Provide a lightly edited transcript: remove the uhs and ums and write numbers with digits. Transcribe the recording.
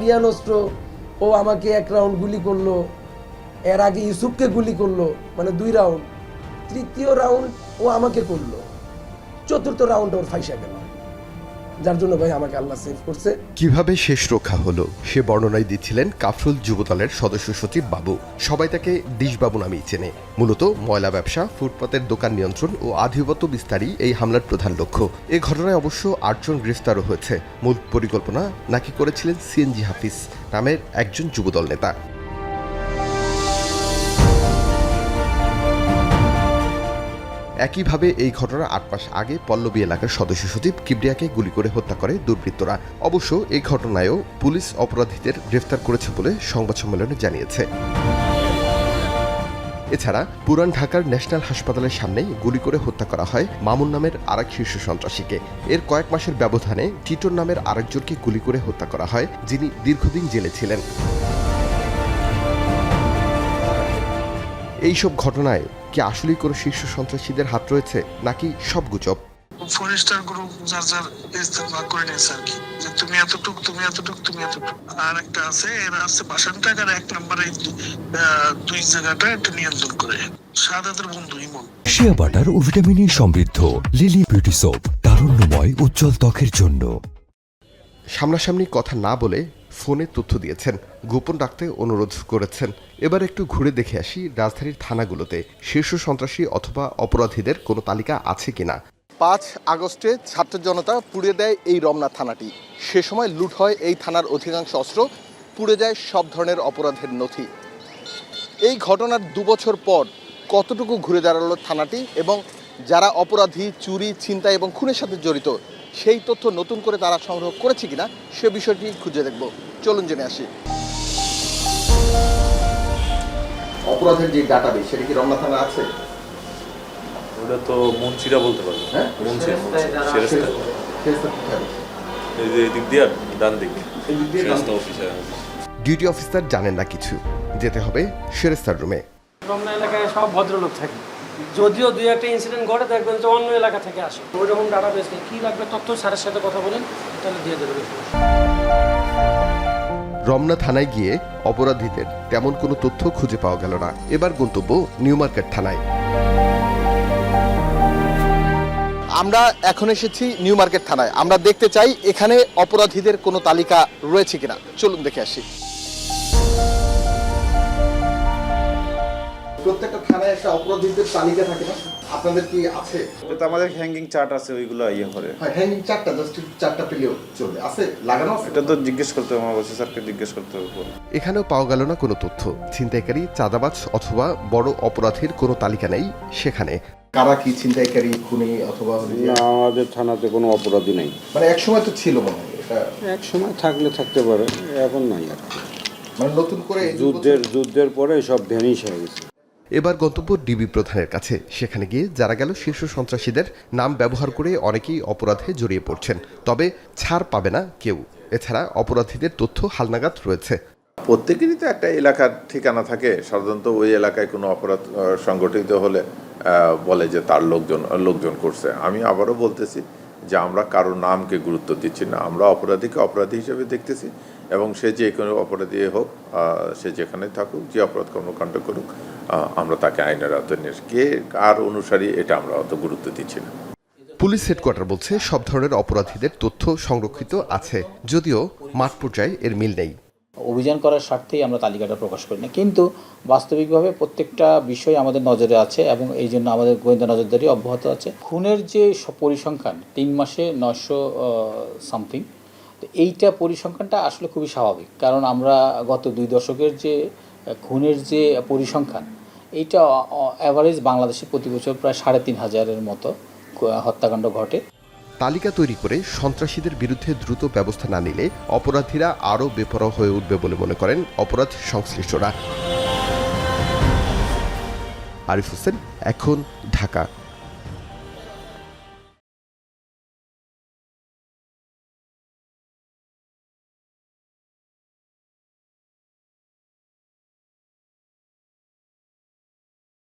রাগিয়ান অস্ত্র, ও আমাকে 1 রাউন্ড গুলি করলো, এর আগে ইউসুফকে গুলি করলো, মানে 2 রাউন্ড, তৃতীয় রাউন্ড ও আমাকে করলো, চতুর্থ রাউন্ড ওর ফাইসা গেল, যার জন্য ভাই আমাকে আল্লাহ সেভ করছে। কিভাবে শেষ রক্ষা হলো সে বর্ণনাই দিচ্ছিলেন কাফরুল যুবদলের সদস্য সচিব বাবু। সবাই তাকে ডিশবাবু নামেই চেনে। মূলত ময়লা ব্যবসা, ফুটপাতের দোকান নিয়ন্ত্রণ ও আধিপত্য বিস্তারই এই হামলার প্রধান লক্ষ্য। এ ঘটনায় অবশ্য 8 জন গ্রেফতারও হয়েছে। মূল পরিকল্পনা নাকি করেছিলেন সিএনজি হাফিজ নামের একজন যুবদল নেতা। একইভাবে এই ঘটনার 8 মাস আগে পল্লবী এলাকার সদস্য সচিব কিবরিয়াকে গুলি করে হত্যা করে দুর্বৃত্তরা। অবশ্য এই ঘটনায়ও পুলিশ অপরাধীদের গ্রেফতার করেছে বলে সংবাদ সম্মেলনে জানিয়েছে। এছাড়া পুরান ঢাকার ন্যাশনাল হাসপাতালের সামনেই গুলি করে হত্যা করা হয় মামুন নামের আরেক শীর্ষ সন্ত্রাসীকে। এর কয়েক মাসের ব্যবধানে টিটন নামের আরেকজনকে গুলি করে হত্যা করা হয়, যিনি দীর্ঘদিন জেলে ছিলেন। এইসব ঘটনায় কি আসলেই কোনো শীর্ষ সন্ত্রাসীদের হাত রয়েছে নাকি সব গুজব? ফরেস্টার গ্রুপ যার যার ইস্তেমাল করে নিয়েছে আর কি, যে তুমি এতটুক, তুমি এতটুক, তুমি এতটুক। আর একটা আছে, এরা আছে বাসান টাকার 1 নম্বরে 2 জায়গাটা একটা নিয়ন্ত্রণ করে। শাহাদাতের বন্ধু ইমন। শিয়া বাটার ও ভিটামিন সমৃদ্ধ লিলি বিউটি সোপ, তারুণ্যময় উজ্জ্বল ত্বকের জন্য। সামনাসামনি কথা না বলে ফোনে তথ্য দিয়েছেন, গোপন রাখতে অনুরোধ করেছেন। এবার একটু ঘুরে দেখে আসি রাজধানীর থানাগুলোতে শীর্ষ সন্ত্রাসী অথবা অপরাধীদের কোনো তালিকা আছে কিনা। 5 আগস্টে ছাত্র জনতা পুড়িয়ে দেয় এই রমনা থানাটি। সে সময় লুট হয় এই থানার অধিকাংশ অস্ত্র, পুড়ে যায় সব ধরনের অপরাধের নথি। এই ঘটনার 2 বছর পর কতটুকু ঘুরে দাঁড়ালো থানাটি এবং যারা অপরাধী, চুরি, ছিনতাই এবং খুনের সাথে জড়িত সেই তথ্য নতুন করে তারা সংগ্রহ করেছে কিনা সে বিষয়টি খুঁজে দেখব। চলুন জেনে আসি। অপরাধের যে ডাটাবেস সেটা কি রমনা থানা আছে? ওটা তো মুন্সিরা বলতে পারবে। হ্যাঁ, মুন্সিরা এই দিক দিয়ে ডান দিকে ডিউটি অফিসার জানেন না কিছু, যেতে হবে সেরেস্তার রুমে। রমনা এলাকায় সব ভদ্রলোক থাকে, যদিও 2-1টা ইনসিডেন্ট ঘটে দেখবেন যে অন্য এলাকা থেকে আসে। ওইরকম ডাটাবেস নেই। কী লাগবে তথ্য স্যারের সাথে কথা বলেন, তাহলে দিয়ে দেবে। রমনা থানায় গিয়ে অপরাধীদের তেমন কোনো তথ্য খুঁজে পাওয়া গেল না। এবার গন্তব্য নিউ মার্কেট থানায়। আমরা এখন এসেছি নিউ মার্কেট থানায়। আমরা দেখতে চাই এখানে অপরাধীদের কোনো তালিকা রয়েছে কিনা। চলুন দেখে আসি। প্রত্যেকটা থানায় একটা অপরাধীদের তালিকা থাকে না, আপনাদের কি আছে? এটা আমাদের হ্যাঙ্গিং চার্ট আছে, ওইগুলো ইয়ে করে। হ্যাঁ, হ্যাঙ্গিং চার্টটা জাস্ট 4টা পেলেও চলবে। আছে লাগানো আছে? এটা তো জিজ্ঞেস করতে হবে, আমার ওসি স্যারকে জিজ্ঞেস করতে হবে। এখানেও পাওয়া গেল না কোনো তথ্য। ছিনতাইকারী, চাঁদাবাজ অথবা বড় অপরাধীর কোনো তালিকা নেই সেখানে। কারা কি ছিনতাইকারী, খুনি অথবা না, আমাদের থানাতে কোনো অপরাধী নেই। মানে এক সময় তো ছিল মনে হয়, এটা এক সময় থাকলে থাকতে পারে, এখন নাই আর কি। মানে নতুন করে যুদ্ধের পরে সব ভ্যানিশ হয়ে গেছে। এবার গন্তব্য ডিবি প্রধানের কাছে। সেখানে গিয়ে যারা গেল শীর্ষ সন্ত্রাসীদের নাম ব্যবহার করে অনেকেই অপরাধে জড়িয়ে পড়ছেন, তবে ছাড় পাবে না কেউ। এছাড়া অপরাধীদের তথ্য হালনাগাদ রয়েছে। প্রত্যেকেরই তো একটা এলাকার ঠিকানা থাকে। সাধারণত ওই এলাকায় কোনো অপরাধ সংগঠিত হলে বলে যে তার লোকজন করছে। আমি আবারও বলতেছি যে আমরা কারো নামকে গুরুত্ব দিচ্ছি না। আমরা অপরাধীকে অপরাধী হিসেবে দেখতেছি এবং সে যে কোনো অপরাধী হোক, সে যেখানে থাকুক, যে অপরাধ কর্মকাণ্ড করুক, আমরা তাকে আইনের আওতায় নিয়ে কে কার অনুসারী এটা আমরা অত গুরুত্ব দিচ্ছি না। পুলিশ হেডকোয়ার্টার বলছে সব ধরনের অপরাধীদের তথ্য সংরক্ষিত আছে, যদিও মাঠ পর্যায়ে এর মিল নেই। অভিযান করার স্বার্থেই আমরা তালিকাটা প্রকাশ করি না, কিন্তু বাস্তবিকভাবে প্রত্যেকটা বিষয় আমাদের নজরে আছে এবং এই জন্য আমাদের গোয়েন্দা নজরদারি অব্যাহত আছে। খুনের যে পরিসংখ্যান 3 মাসে 900 সামথিং, তো এইটা পরিসংখ্যানটা আসলে খুবই স্বাভাবিক, কারণ আমরা গত 2 দশকের যে খুনের যে পরিসংখ্যান, এইটা অ্যাভারেজ বাংলাদেশে প্রতি বছর প্রায় 3500-এর মতো হত্যাকাণ্ড ঘটে। তালিকা তৈরি করে সন্ত্রাসীদের বিরুদ্ধে দ্রুত ব্যবস্থা না নিলে অপরাধীরা আরও বেপরোয়া হয়ে উঠবে বলে মনে করেন অপরাধ সংশ্লিষ্টরা। আরিফ হোসেন, এখন, ঢাকা।